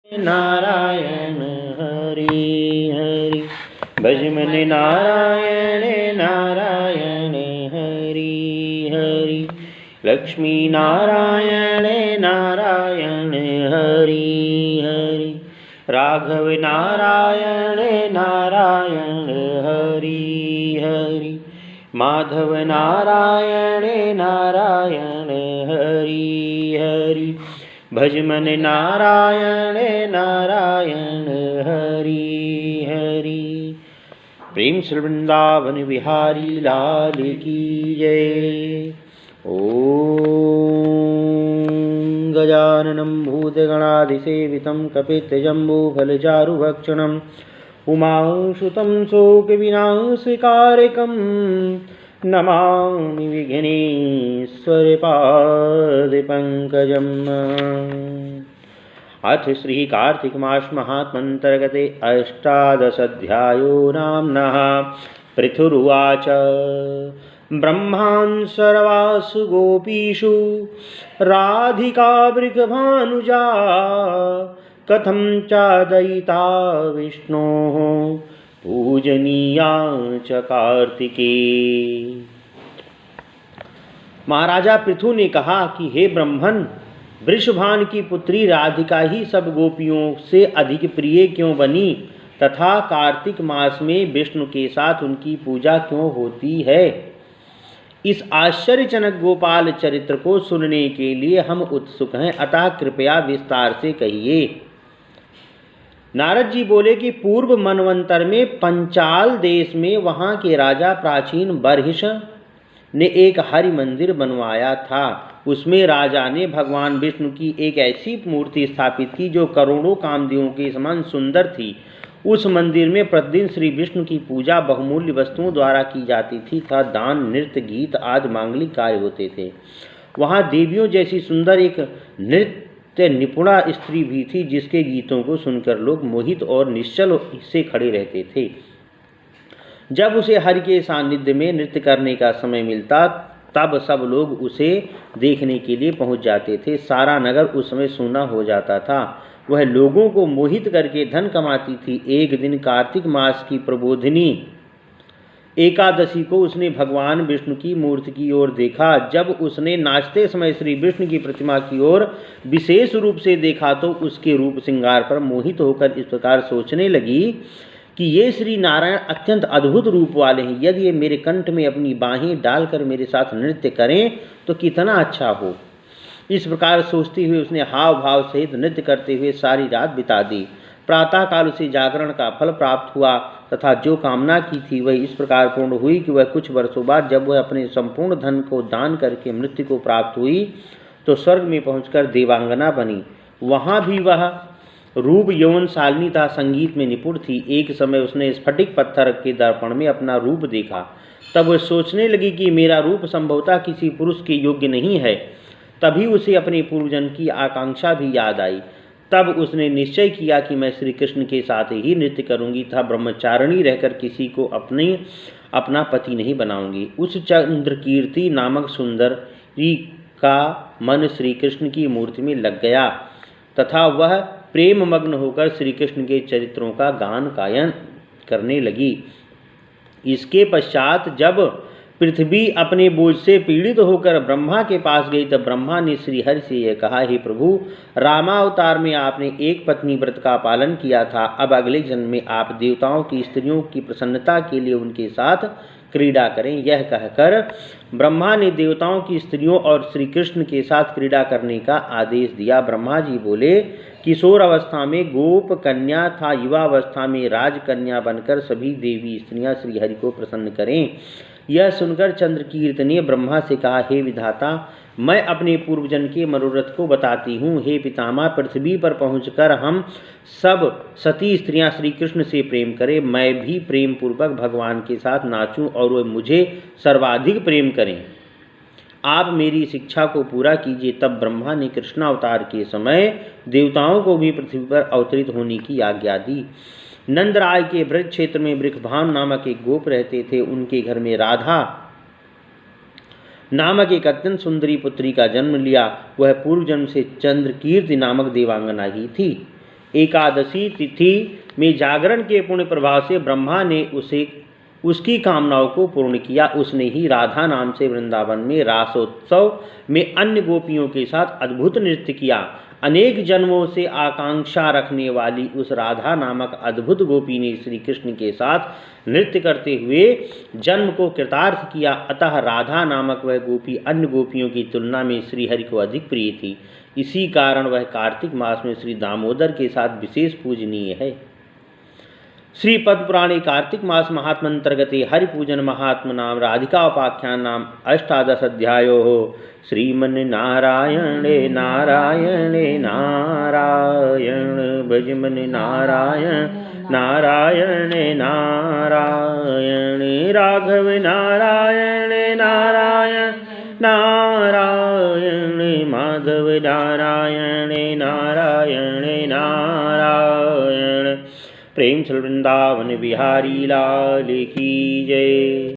नारायण हरि हरि भज मन नारायण नारायण हरि हरि लक्ष्मी नारायण नारायण हरि हरि राघव नारायण नारायण हरि हरि माधव नारायण नारायण हरि हरि भज मन नारायण नारायण हरि हरि। प्रेम श्री वृंदावन बिहारी लाल की जय। ओम गजाननं भूतगणाधिसेवितं कपित्थजम्बूफलचारुभक्षणं उमासुतं शोकविनाशकारकं नमामि विघ्नेश्वरपादपङ्कजम्। अथ श्री कार्तिक मास महात्मंतर्गते अष्टादशाध्यायो नाम्नः। पृथुरुवाच ब्रह्मान् सर्वासु गोपीषु राधिका वृषभानुजा कथं चादयिता विष्णोः पूजनीया च कार्तिके। महाराजा पृथु ने कहा कि हे ब्रह्मन, वृषभान की पुत्री राधिका ही सब गोपियों से अधिक प्रिय क्यों बनी तथा कार्तिक मास में विष्णु के साथ उनकी पूजा क्यों होती है। इस आश्चर्यजनक गोपाल चरित्र को सुनने के लिए हम उत्सुक हैं, अतः कृपया विस्तार से कहिए। नारद जी बोले कि पूर्व मनवंतर में पंचाल देश में वहाँ के राजा प्राचीन बर्हिष ने एक हरि मंदिर बनवाया था। उसमें राजा ने भगवान विष्णु की एक ऐसी मूर्ति स्थापित की जो करोड़ों कामदेवों के समान सुंदर थी। उस मंदिर में प्रतिदिन श्री विष्णु की पूजा बहुमूल्य वस्तुओं द्वारा की जाती थी तथा दान, नृत्य, गीत आदि मांगलिक कार्य होते थे। वहाँ देवियों जैसी सुंदर एक नृत्य निपुणा स्त्री भी थी जिसके गीतों को सुनकर लोग मोहित और निश्चल से खड़े रहते थे। जब उसे हरि के सानिध्य में नृत्य करने का समय मिलता तब सब लोग उसे देखने के लिए पहुंच जाते थे। सारा नगर उस समय सूना हो जाता था। वह लोगों को मोहित करके धन कमाती थी। एक दिन कार्तिक मास की प्रबोधिनी एकादशी को उसने भगवान विष्णु की मूर्ति की ओर देखा। जब उसने नाचते समय श्री विष्णु की प्रतिमा की ओर विशेष रूप से देखा तो उसके रूप श्रृंगार पर मोहित होकर इस प्रकार सोचने लगी कि ये श्री नारायण अत्यंत अद्भुत रूप वाले हैं। यदि ये मेरे कंठ में अपनी बाहें डालकर मेरे साथ नृत्य करें तो कितना अच्छा हो। इस प्रकार सोचते हुए उसने हाव भाव सहित नृत्य करते हुए सारी रात बिता दी। प्रातःकाल उसे जागरण का फल प्राप्त हुआ तथा जो कामना की थी वह इस प्रकार पूर्ण हुई कि वह कुछ वर्षों बाद जब वह अपने संपूर्ण धन को दान करके मृत्यु को प्राप्त हुई तो स्वर्ग में पहुंचकर देवांगना बनी। वहाँ भी वह रूप यौवन शालिनी तथा संगीत में निपुण थी। एक समय उसने स्फटिक पत्थर के दर्पण में अपना रूप देखा। तब वह सोचने लगी कि मेरा रूप संभवतः किसी पुरुष के योग्य नहीं है। तभी उसे अपने पूर्वजन्म की आकांक्षा भी याद आई। तब उसने निश्चय किया कि मैं श्री कृष्ण के साथ ही नृत्य करूंगी तथा ब्रह्मचारिणी रहकर किसी को अपना पति नहीं बनाऊंगी। उस चंद्रकीर्ति नामक सुंदरी का मन श्री कृष्ण की मूर्ति में लग गया तथा वह प्रेम मग्न होकर श्री कृष्ण के चरित्रों का गान गायन करने लगी। इसके पश्चात जब पृथ्वी अपने बोझ से पीड़ित होकर ब्रह्मा के पास गई तब ब्रह्मा ने श्री हरि से यह कहा, हे प्रभु, रामावतार में आपने एक पत्नी व्रत का पालन किया था। अब अगले जन्म में आप देवताओं की स्त्रियों की प्रसन्नता के लिए उनके साथ क्रीड़ा करें। यह कहकर ब्रह्मा ने देवताओं की स्त्रियों और श्री कृष्ण के साथ क्रीड़ा करने का आदेश दिया। ब्रह्मा जी बोले, किशोर अवस्था में गोप कन्या था युवावस्था में राजकन्या बनकर सभी देवी स्त्रियां श्री हरि को प्रसन्न करें। यह सुनकर चंद्रकीर्ति ने ब्रह्मा से कहा, हे विधाता, मैं अपने पूर्वजन्म के मनोरथ को बताती हूँ। हे पितामह, पृथ्वी पर पहुंचकर हम सब सती स्त्रियां श्री कृष्ण से प्रेम करें। मैं भी प्रेम पूर्वक भगवान के साथ नाचूं और वह मुझे सर्वाधिक प्रेम करें। आप मेरी शिक्षा को पूरा कीजिए। तब ब्रह्मा ने कृष्णावतार के समय देवताओं को भी पृथ्वी पर अवतरित होने की आज्ञा दी। नंदराय के ब्रज क्षेत्र में वृषभान नामक एक गोप रहते थे। उनके घर में राधा नामक एक अत्यंत सुंदरी पुत्री का जन्म लिया। वह पूर्व जन्म से चंद्रकीर्ति नामक देवांगना ही थी। एकादशी तिथि में जागरण के पुण्य प्रभाव से ब्रह्मा ने उसकी कामनाओं को पूर्ण किया। उसने ही राधा नाम से वृंदावन में रासोत्सव में अन्य गोपियों के साथ अद्भुत नृत्य किया। अनेक जन्मों से आकांक्षा रखने वाली उस राधा नामक अद्भुत गोपी ने श्री कृष्ण के साथ नृत्य करते हुए जन्म को कृतार्थ किया। अतः राधा नामक वह गोपी अन्य गोपियों की तुलना में श्रीहरि को अधिक प्रिय थी। इसी कारण वह कार्तिक मास में श्री दामोदर के साथ विशेष पूजनीय है। श्री पद्म पुराणे कार्तिक मास महात्म अंतर्गत हरिपूजन महात्म नाम राधिका उपाख्यान नाम 18 अध्यायो श्रीमन नारायण नारायण नारायण भजमन नारायण नारायण नारायण राघव नारायण नारायण नारायण माधव नारायण नारायण नारायण। प्रेम से वृंदावन बिहारी लाल की जय।